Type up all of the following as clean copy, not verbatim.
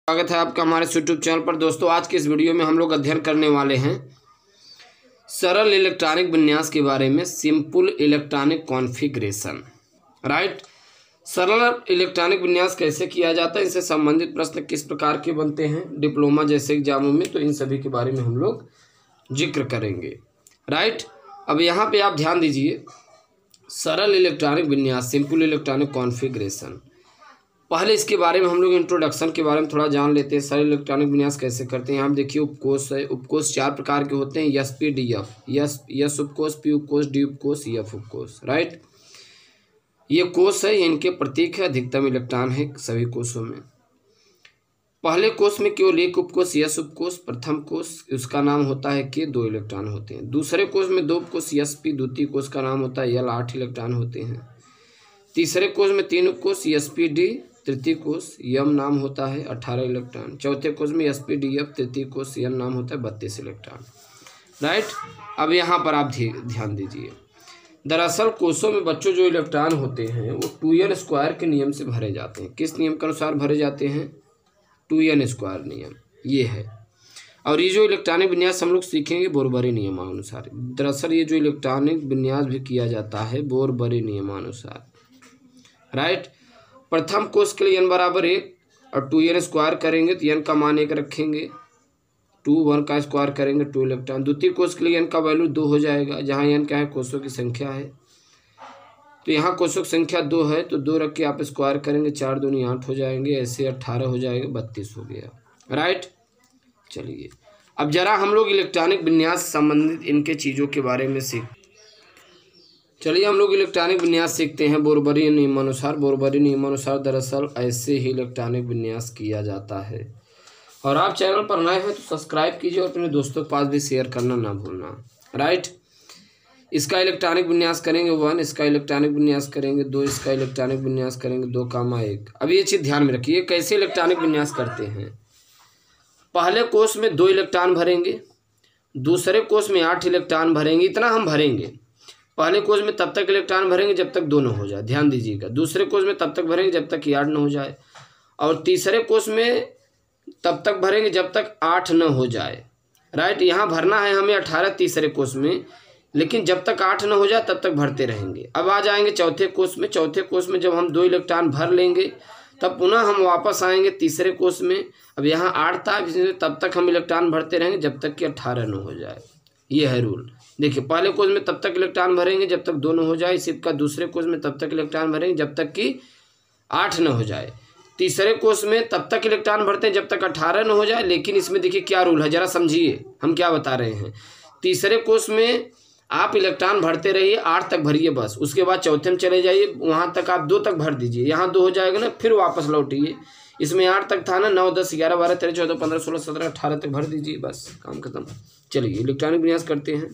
स्वागत है आपका हमारे यूट्यूब चैनल पर। दोस्तों, आज के इस वीडियो में हम लोग अध्ययन करने वाले हैं सरल इलेक्ट्रॉनिक विन्यास के बारे में, सिंपल इलेक्ट्रॉनिक कॉन्फ़िगरेशन। राइट, सरल इलेक्ट्रॉनिक विन्यास कैसे किया जाता है, इससे संबंधित प्रश्न किस प्रकार के बनते हैं डिप्लोमा जैसे एग्जामों में, तो इन सभी के बारे में हम लोग जिक्र करेंगे। राइट, अब यहाँ पे आप ध्यान दीजिए, सरल इलेक्ट्रॉनिक विन्यास, सिंपल इलेक्ट्रॉनिक कॉन्फ़िगरेशन। पहले इसके बारे में हम लोग इंट्रोडक्शन के बारे में थोड़ा जान लेते हैं। सरल इलेक्ट्रॉनिक विन्यास कैसे करते हैं। यहाँ देखिए, उपकोष है। उपकोष चार प्रकार के होते हैं, S P D F, S उपकोष, पी उपकोष, डी उपकोष, एफ उपकोष। राइट, ये कोष है, इनके प्रतीक है, अधिकतम इलेक्ट्रॉन है सभी कोषों में। पहले कोष में केवल एक उपकोष यस उपकोष, प्रथम कोष उसका नाम होता है के, 2 इलेक्ट्रॉन होते हैं। दूसरे कोष में 2 उपकोष यस पी, द्वितीय कोष का नाम होता है यल, 8 इलेक्ट्रॉन होते हैं। तीसरे कोष में 3 उपकोष एस पी डी, तृतीय कोष यम नाम होता है 18 इलेक्ट्रॉन। चौथे कोष में एस पी डी एफ, तृतीय कोष एन नाम होता है 32 इलेक्ट्रॉन। राइट, अब यहाँ पर आप ध्यान दीजिए, दरअसल कोषों में बच्चों जो इलेक्ट्रॉन होते हैं वो 2n स्क्वायर के नियम से भरे जाते हैं। किस नियम के अनुसार भरे जाते हैं? 2n स्क्वायर नियम, ये है। और ये जो इलेक्ट्रॉनिक विन्यास हम लोग सीखेंगे बोरबरी नियमानुसार। दरअसल ये जो इलेक्ट्रॉनिक विन्यास भी किया जाता है बोरबरी नियमानुसार। राइट, प्रथम कोष के लिए n बराबर 1 और 2n स्क्वायर करेंगे तो n का मान 1 रखेंगे, 1 का स्क्वायर करेंगे 2 इलेक्ट्रॉन। द्वितीय कोष के लिए n का वैल्यू 2 हो जाएगा, जहाँ n क्या है? कोषों की संख्या है। तो यहाँ कोषों की संख्या 2 है तो 2 रख के आप स्क्वायर करेंगे, 4 दूनी 8 हो जाएंगे, ऐसे 18 हो जाएगा, 32 हो गया। राइट, चलिए अब जरा हम लोग इलेक्ट्रॉनिक विन्यास संबंधित इनके चीज़ों के बारे में हम लोग इलेक्ट्रॉनिक विन्यास सीखते हैं बोरबरी नियमानुसार। बोरबरी नियमानुसार दरअसल ऐसे ही इलेक्ट्रॉनिक विन्यास किया जाता है। और आप चैनल पर नए हैं तो सब्सक्राइब कीजिए और अपने दोस्तों के पास भी शेयर करना ना भूलना। राइट, इसका इलेक्ट्रॉनिक विन्यास करेंगे 1, इसका इलेक्ट्रॉनिक विन्यास करेंगे 2, इसका इलेक्ट्रॉनिक विन्यास करेंगे 2,1। अब ये चीज़ ध्यान में रखिए, कैसे इलेक्ट्रॉनिक विन्यास करते हैं। पहले कोष में 2 इलेक्ट्रॉन भरेंगे, दूसरे कोष में 8 इलेक्ट्रॉन भरेंगे। इतना हम भरेंगे। पहले कोष में तब तक इलेक्ट्रॉन भरेंगे जब तक 2 न हो जाए, ध्यान दीजिएगा। दूसरे कोष में तब तक भरेंगे जब तक 8 न हो जाए, और तीसरे कोष में तब तक भरेंगे जब तक 8 न हो जाए। राइट, यहाँ भरना है हमें 18 तीसरे कोष में, लेकिन जब तक 8 न हो जाए तब तक भरते रहेंगे। अब आ जाएंगे चौथे कोष में। चौथे कोष में जब हम 2 इलेक्ट्रॉन भर लेंगे तब पुनः हम वापस आएंगे तीसरे कोष में। अब यहाँ 8 था, तब तक हम इलेक्ट्रॉन भरते रहेंगे जब तक कि 18 न हो जाए। ये है रूल। देखिए, पहले कोष में तब तक इलेक्ट्रॉन भरेंगे जब तक 2 न हो जाए, इसी का दूसरे कोष में तब तक इलेक्ट्रॉन भरेंगे जब तक कि 8 न हो जाए। तीसरे कोष में तब तक इलेक्ट्रॉन भरते हैं जब तक 18 न हो जाए। लेकिन इसमें देखिए क्या रूल है, जरा समझिए हम क्या बता रहे हैं। तीसरे कोष में आप इलेक्ट्रॉन भरते रहिए, 8 तक भरिए बस। उसके बाद चौथे में चले जाइए, वहाँ तक आप 2 तक भर दीजिए। यहाँ 2 हो जाएगा ना, फिर वापस लौटिए। इसमें 8 तक था ना, 9, 10, 11, 12, 13, 14, 15, 16, 17, 18 तक भर दीजिए, बस काम खत्म। चलिए इलेक्ट्रॉनिक विन्यास करते हैं।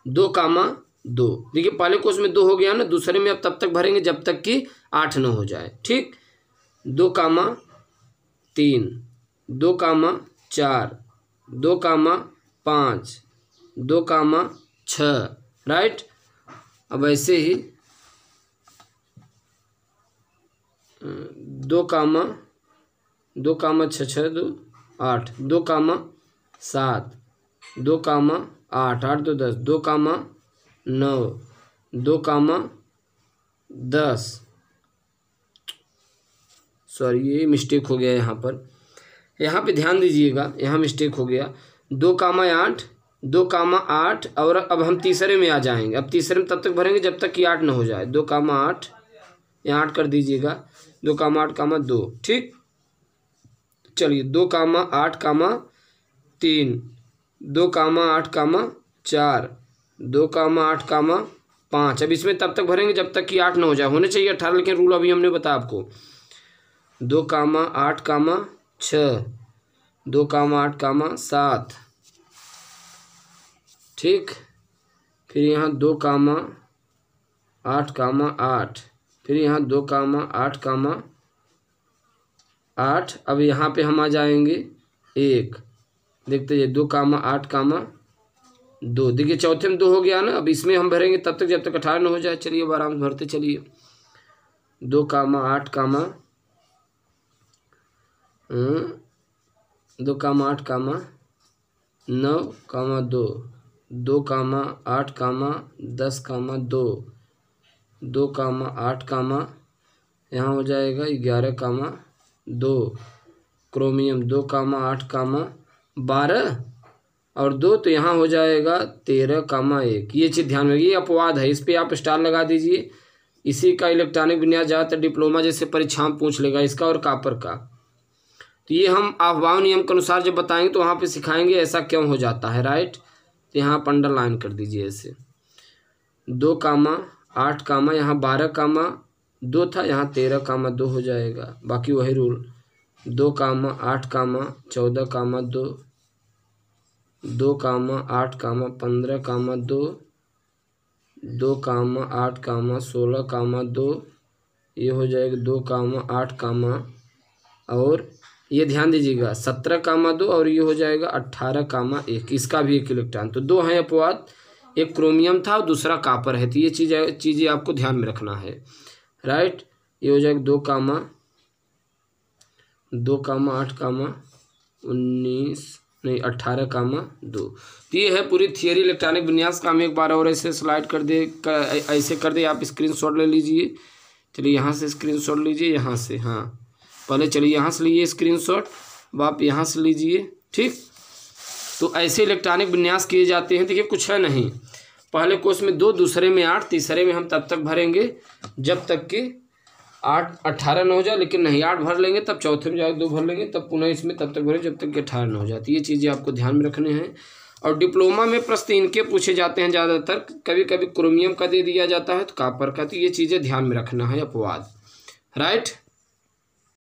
2,2। देखिए, पहले कोष में 2 हो गया ना, दूसरे में अब तब तक भरेंगे जब तक कि 8 न हो जाए। ठीक, 2,3, 2,4, 2,5, 2,6। राइट, अब ऐसे ही 2,6, 2, 8, 2,7, 2,8, 8 2 10, 2,9, 2,10। सॉरी, ये मिस्टेक हो गया यहाँ पर। यहाँ पे ध्यान दीजिएगा, यहाँ मिस्टेक हो गया। 2,8, 2,8। और अब हम तीसरे में आ जाएंगे। अब तीसरे में तब तक भरेंगे जब तक कि 8 न हो जाए। 2,8, यहाँ 8 कर दीजिएगा, 2,8, 2। ठीक, चलिए 2,8, 3, 2,8, 4, 2,8, 5। अब इसमें तब तक भरेंगे जब तक कि 8 न हो जाए। होने चाहिए 18, लेकिन रूल अभी हमने बताया आपको। 2,8, 6, 2,8, 7। ठीक, फिर यहाँ 2,8, 8, फिर यहाँ 2,8, 8। अब यहाँ पे हम आ जाएंगे 1, देखते हैं 2,8, 2। देखिए चौथे में 2 हो गया ना। अब इसमें हम भरेंगे तब तक जब तक 18 न हो जाए। चलिए अब आराम से भरते चलिए। 2,8, 2, 8, 9, 2, 2, 8, 10, 2, 2, 8, यहाँ हो जाएगा 11, 2, क्रोमियम 2, 8, 12 और 2, तो यहाँ हो जाएगा 13, 1। ये चीज़ ध्यान में रखिए, अपवाद है, इस पर आप स्टार लगा दीजिए। इसी का इलेक्ट्रॉनिक विन्यास ज़्यादातर डिप्लोमा जैसे परीक्षा में पूछ लेगा, इसका और कॉपर का। तो ये हम अफवाह नियम के अनुसार जब बताएंगे तो वहाँ पे सिखाएंगे ऐसा क्यों हो जाता है, राइट। तो यहाँ आप अंडरलाइन कर दीजिए ऐसे 2, 8, यहाँ 12, 2 था, यहाँ 13, 2 हो जाएगा। बाकी वही रूल 2, 8, 14, 2, 2, 8, 15, 2, 2, 8, 16, 2, ये हो जाएगा 2, 8, और ये ध्यान दीजिएगा 17, 2 और ये हो जाएगा 18, 1। इसका भी एक इलेक्ट्रॉन, तो 2 हैं अपवाद, एक क्रोमियम था और दूसरा कॉपर है। तो ये चीज़ें आपको ध्यान में रखना है, राइट। ये हो जाएगा 2, 8, 19 नहीं 18, 2। तो ये है पूरी थियरी इलेक्ट्रॉनिक विन्यास का। हम एक बार और ऐसे स्लाइड ऐसे कर दे, आप स्क्रीनशॉट ले लीजिए। चलिए यहाँ से स्क्रीनशॉट लीजिए, यहाँ से, हाँ पहले चलिए यहाँ से लीजिए स्क्रीनशॉट, अब आप यहाँ से लीजिए, ठीक। तो ऐसे इलेक्ट्रॉनिक विन्यास किए जाते हैं। देखिए कुछ है नहीं, पहले कोर्स में 2, दूसरे में 8, तीसरे में हम तब तक भरेंगे जब तक कि 18 न हो जाए, लेकिन नहीं 8 भर लेंगे, तब चौथे में जाकर 2 भर लेंगे, तब पुनः इसमें तब तक भरें जब तक कि 18 न हो जाती। ये चीज़ें आपको ध्यान में रखने हैं। और डिप्लोमा में प्रश्न इनके पूछे जाते हैं ज़्यादातर, कभी कभी क्रोमियम का दे दिया जाता है तो कॉपर का। तो ये चीज़ें ध्यान में रखना है, अपवाद, राइट।